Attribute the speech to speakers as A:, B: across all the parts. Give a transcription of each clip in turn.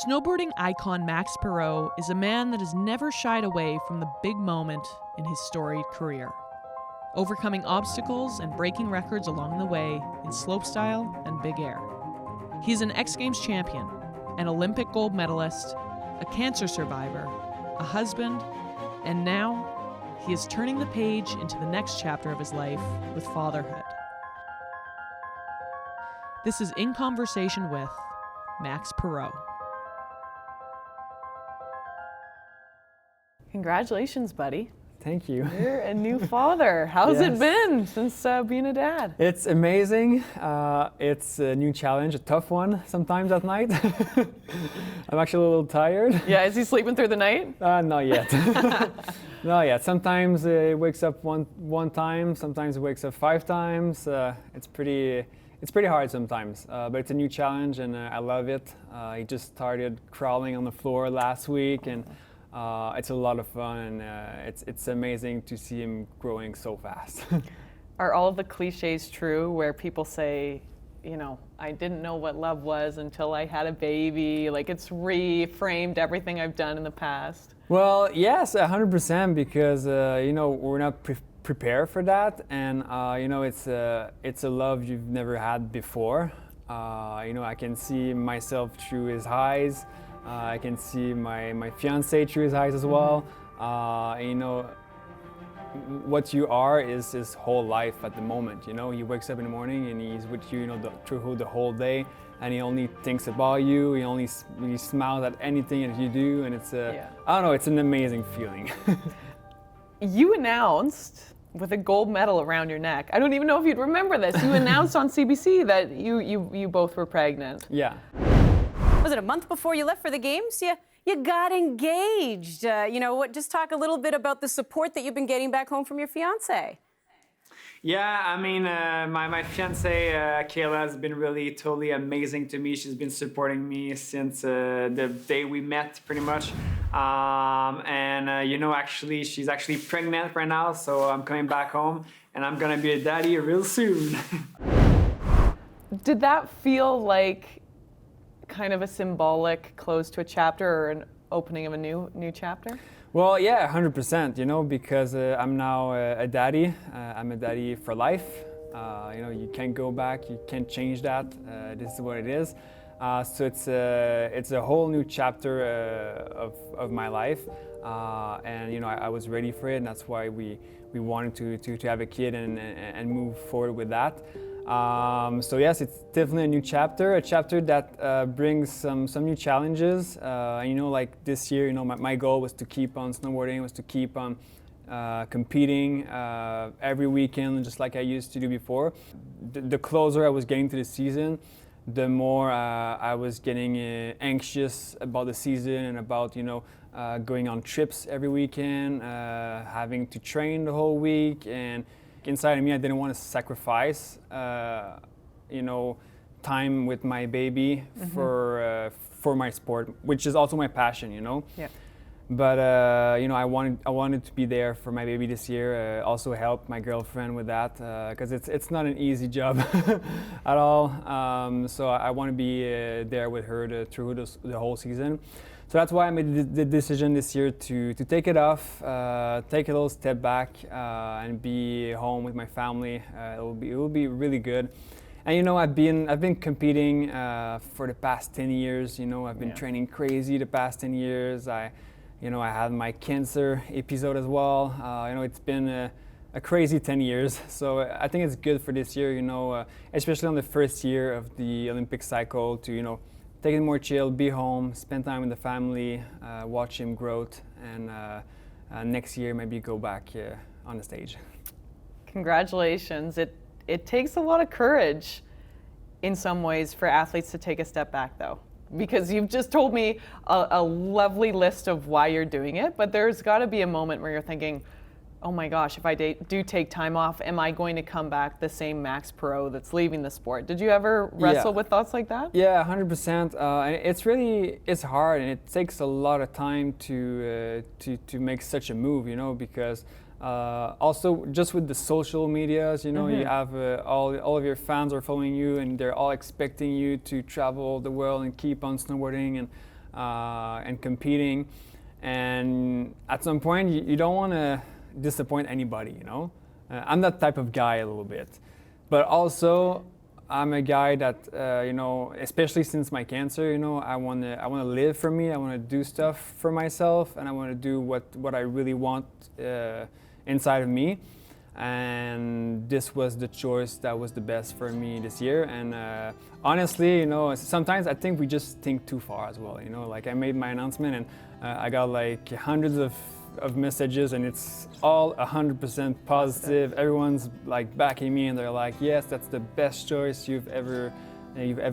A: Snowboarding icon Max Parrot is a man that has never shied away from the big moment in his storied career, overcoming obstacles and breaking records along the way in slopestyle and big air. He's an X Games champion, an Olympic gold medalist, a cancer survivor, a husband, and now he is turning the page into the next chapter of his life with fatherhood. This is In Conversation with Max Parrot. Congratulations, buddy.
B: Thank you.
A: You're a new father. How's it been since being a dad?
B: It's amazing. It's a new challenge, a tough one sometimes at night. I'm actually a little tired.
A: Yeah, is he sleeping through the night?
B: Not yet. Not yet. Sometimes he wakes up one time, sometimes he wakes up 5 times. It's pretty hard sometimes, but it's a new challenge and I love it. He just started crawling on the floor last week and it's a lot of fun, and it's amazing to see him growing so fast.
A: Are all of the cliches true where people say, you know, I didn't know what love was until I had a baby, like it's reframed everything I've done in the past?
B: Well, yes, 100%, because, you know, we're not prepared for that, and, you know, it's a love you've never had before. You know, I can see myself through his eyes. I can see my fiance through his eyes as well. You know, what you are is his whole life at the moment. You know, he wakes up in the morning and he's with you, you know, through the whole day, and he only thinks about you. He smiles at anything that you do, and it's I don't know, it's an amazing feeling.
A: You announced with a gold medal around your neck. I don't even know if you'd remember this. You announced on CBC that you both were pregnant.
B: Yeah.
C: Was it a month before you left for the games? You got engaged. You know, just talk a little bit about the support that you've been getting back home from your fiance.
D: Yeah, I mean, my fiance, Kayla, has been really totally amazing to me. She's been supporting me since the day we met, pretty much. You know, actually, she's actually pregnant right now, so I'm coming back home, and I'm gonna be a daddy real soon.
A: Did that feel like kind of a symbolic close to a chapter or an opening of a new chapter?
B: Well, yeah, 100%, you know, because I'm now a daddy. I'm a daddy for life. You know, you can't go back, you can't change that. This is what it is. So it's a whole new chapter of my life. And, you know, I was ready for it, and that's why we wanted to have a kid and move forward with that. So yes, it's definitely a new chapter, a chapter that brings some new challenges. You know, like this year, you know, my goal was to keep on snowboarding, was to keep on competing every weekend, just like I used to do before. The closer I was getting to the season, the more I was getting anxious about the season and about, you know, going on trips every weekend, having to train the whole week, and inside of me, I didn't want to sacrifice, you know, time with my baby for my sport, which is also my passion, you know.
A: Yeah.
B: But you know, I wanted to be there for my baby this year. Also help my girlfriend with that, because it's not an easy job at all. So I want to be there with her through the whole season. So that's why I made the decision this year to take it off, take a little step back, and be home with my family. It will be really good. And you know, I've been competing for the past 10 years. You know, I've been training crazy the past 10 years. I had my cancer episode as well. You know, it's been a crazy 10 years. So I think it's good for this year. You know, especially on the first year of the Olympic cycle, to, you know, take it more chill, be home, spend time with the family, watch him grow, and next year maybe go back on the stage. Congratulations.
A: It takes a lot of courage in some ways for athletes to take a step back, though, because you've just told me a lovely list of why you're doing it, but there's got to be a moment where you're thinking, oh my gosh, if I do take time off, am I going to come back the same Max Parrot that's leaving the sport? Did you ever wrestle with thoughts like that?
B: Yeah, 100%. It's hard, and it takes a lot of time to make such a move, you know, because also just with the social medias, you know, you have all of your fans are following you, and they're all expecting you to travel the world and keep on snowboarding, and and competing. And at some point, you don't want to disappoint anybody, you know? I'm that type of guy a little bit. But also, I'm a guy that, you know, especially since my cancer, you know, I want to live for me. I want to do stuff for myself, and I want to do what I really want inside of me. And this was the choice that was the best for me this year. And honestly, you know, sometimes I think we just think too far as well. You know, like I made my announcement and I got like hundreds of messages, and it's all 100% positive. Everyone's like backing me, and they're like, "Yes, that's the best choice you've ever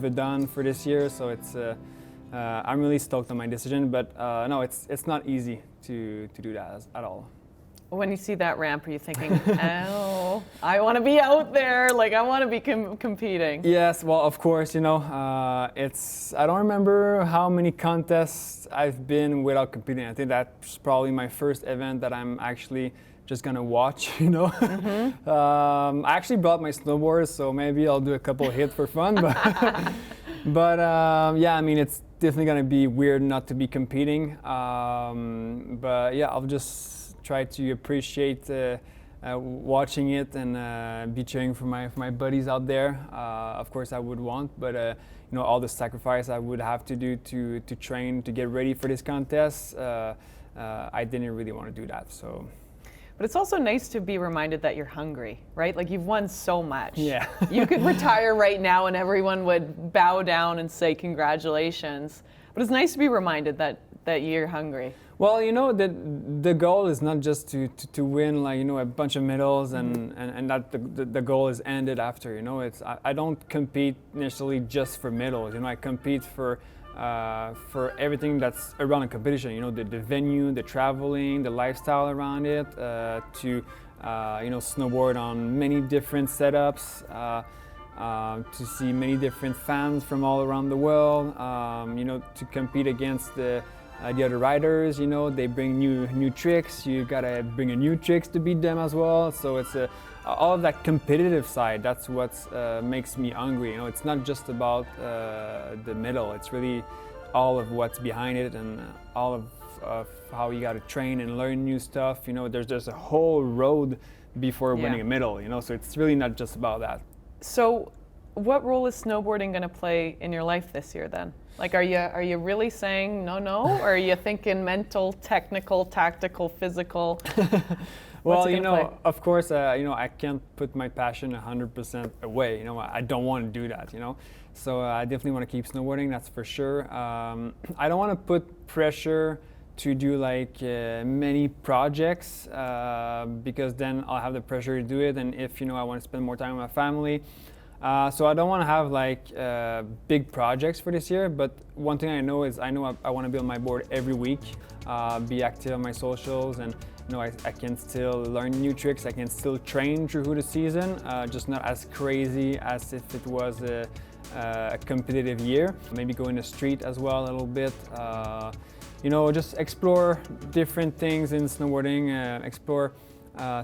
B: done for this year." So it's I'm really stoked on my decision. But no, it's not easy to do that at all.
A: When you see that ramp, are you thinking, oh, I want to be out there, like I want to be competing?
B: Yes, well, of course, you know, I don't remember how many contests I've been without competing. I think that's probably my first event that I'm actually just gonna watch, you know. I actually brought my snowboard, so maybe I'll do a couple hits for fun, but yeah, I mean, it's definitely gonna be weird not to be competing, but yeah, I'll just try to appreciate watching it and be cheering for my buddies out there. Of course I would want, but you know, all the sacrifice I would have to do to train to get ready for this contest, I didn't really want to do that. So.
A: But it's also nice to be reminded that you're hungry, right? Like you've won so much.
B: Yeah.
A: You could retire right now and everyone would bow down and say congratulations. But it's nice to be reminded that you're hungry.
B: Well, you know, the goal is not just to win, like, you know, a bunch of medals and that the goal is ended after, you know. I don't compete necessarily just for medals, you know. I compete for everything that's around a competition, you know, the venue, the traveling, the lifestyle around it, to you know, snowboard on many different setups, to see many different fans from all around the world, you know, to compete against the other riders. You know, they bring new tricks, you gotta bring a new tricks to beat them as well. So it's all of that competitive side, that's what makes me hungry. You know, it's not just about the medal, it's really all of what's behind it, and all of how you gotta train and learn new stuff. You know, there's a whole road before winning a medal, you know, so it's really not just about that.
A: So what role is snowboarding going to play in your life this year then? Like, are you really saying no, or are you thinking mental, technical, tactical, physical?
B: Well, you know, of course, you know, I can't put my passion 100% away. You know, I don't want to do that, you know. So I definitely want to keep snowboarding, that's for sure. I don't want to put pressure to do like many projects, because then I'll have the pressure to do it. And if, you know, I want to spend more time with my family, so I don't want to have like big projects for this year. But one thing I know is I want to be on my board every week, be active on my socials, and you know, I can still learn new tricks. I can still train through the season, just not as crazy as if it was a competitive year. Maybe go in the street as well a little bit. You know, just explore different things in snowboarding, explore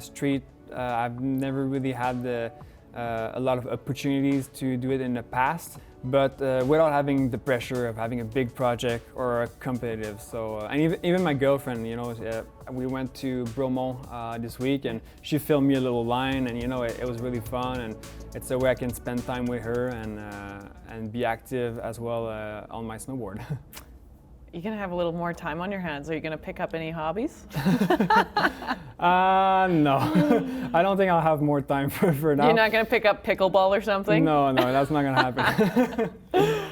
B: street. I've never really had a lot of opportunities to do it in the past, but without having the pressure of having a big project or a competitive. So, and even my girlfriend, you know, we went to Bromont this week, and she filmed me a little line, and you know, it was really fun, and it's a way I can spend time with her and be active as well on my snowboard.
A: You're going to have a little more time on your hands. Are you going to pick up any hobbies?
B: No. I don't think I'll have more time for now.
A: You're not going to pick up pickleball or something?
B: No, that's not going to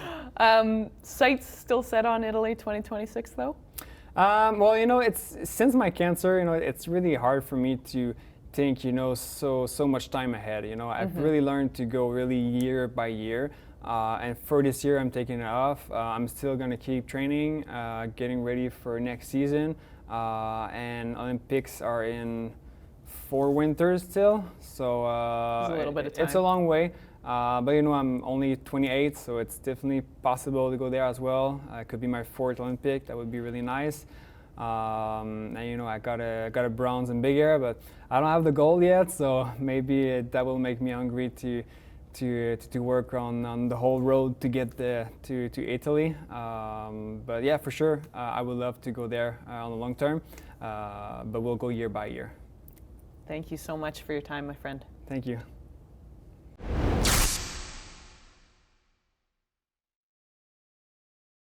B: happen.
A: Sights still set on Italy 2026 though?
B: Well, you know, it's since my cancer, you know, it's really hard for me to think, you know, so much time ahead. You know, I've really learned to go really year by year. And for this year, I'm taking it off. I'm still going to keep training, getting ready for next season. And Olympics are in 4 winters still. So
A: it's a little bit of time.
B: It's a long way. But you know, I'm only 28, so it's definitely possible to go there as well. It could be my 4th Olympic. That would be really nice. And you know, I got a bronze in big air, but I don't have the gold yet. So maybe that will make me hungry to to work on the whole road to get to Italy. But yeah, for sure, I would love to go there on the long term. But we'll go year by year.
A: Thank you so much for your time, my friend.
B: Thank you.